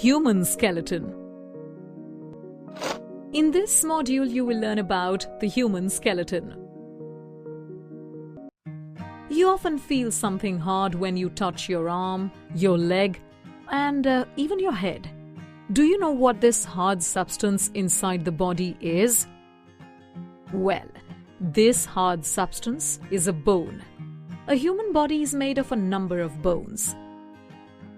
human skeleton. In this module, you will learn about the human skeleton. You often feel something hard when you touch your arm, your leg, and even your head. Do you know what this hard substance inside the body is? Well, this hard substance is a bone. A human body is made of a number of bones.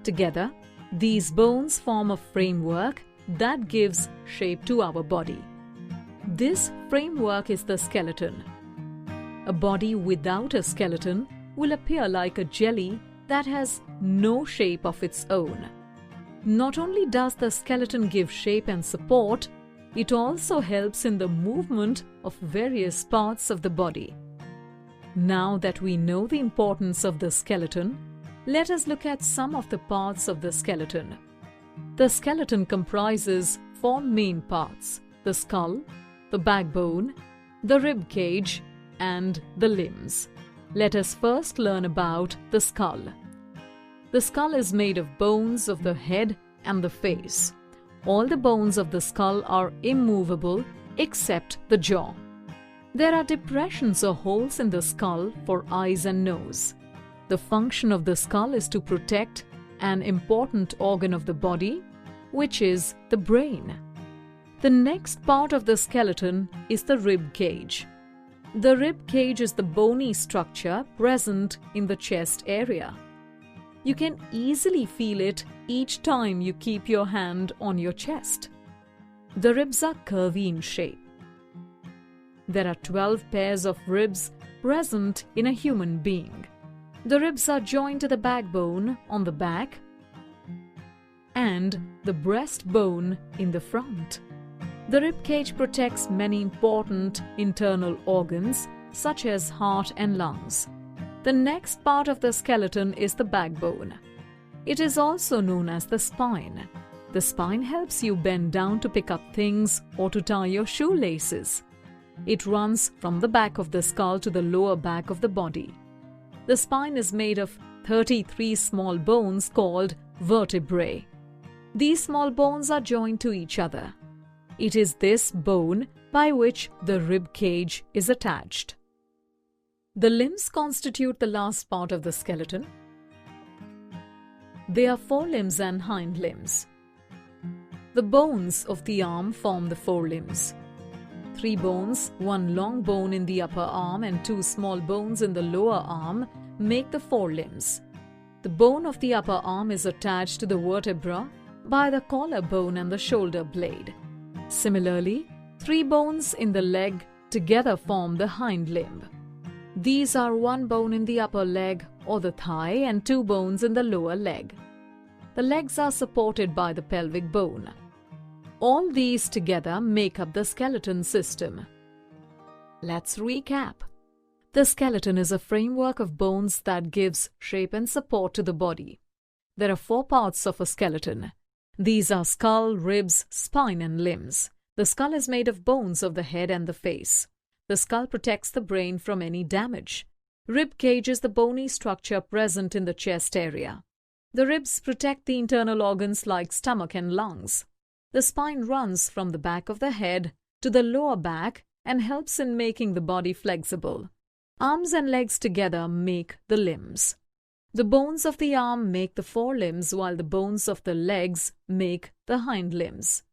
Together, these bones form a framework that gives shape to our body. This framework is the skeleton. A body without a skeleton will appear like a jelly that has no shape of its own. Not only does the skeleton give shape and support, it also helps in the movement of various parts of the body. Now that we know the importance of the skeleton, let us look at some of the parts of the skeleton. The skeleton comprises four main parts: the skull, the backbone, the rib cage, and the limbs. Let us first learn about the skull. The skull is made of bones of the head and the face. All the bones of the skull are immovable except the jaw. There are depressions or holes in the skull for eyes and nose. The function of the skull is to protect an important organ of the body, which is the brain. The next part of the skeleton is the rib cage. The rib cage is the bony structure present in the chest area. You can easily feel it each time you keep your hand on your chest. The ribs are curvy in shape. There are 12 pairs of ribs present in a human being. The ribs are joined to the backbone on the back and the breastbone in the front. The rib cage protects many important internal organs such as heart and lungs. The next part of the skeleton is the backbone. It is also known as the spine. The spine helps you bend down to pick up things or to tie your shoelaces. It runs from the back of the skull to the lower back of the body. The spine is made of 33 small bones called vertebrae. These small bones are joined to each other. It is this bone by which the rib cage is attached. The limbs constitute the last part of the skeleton. They are forelimbs and hind limbs. The bones of the arm form the forelimbs. 3 bones, 1 long bone in the upper arm and 2 small bones in the lower arm make the forelimbs. The bone of the upper arm is attached to the vertebra by the collarbone and the shoulder blade. Similarly, 3 bones in the leg together form the hind limb. These are 1 bone in the upper leg or the thigh and 2 bones in the lower leg. The legs are supported by the pelvic bone. All these together make up the skeleton system. Let's recap. The skeleton is a framework of bones that gives shape and support to the body. There are 4 parts of a skeleton. These are skull, ribs, spine, and limbs. The skull is made of bones of the head and the face. The skull protects the brain from any damage. Rib cage is the bony structure present in the chest area. The ribs protect the internal organs like stomach and lungs. The spine runs from the back of the head to the lower back and helps in making the body flexible. Arms and legs together make the limbs. The bones of the arm make the forelimbs while the bones of the legs make the hind limbs.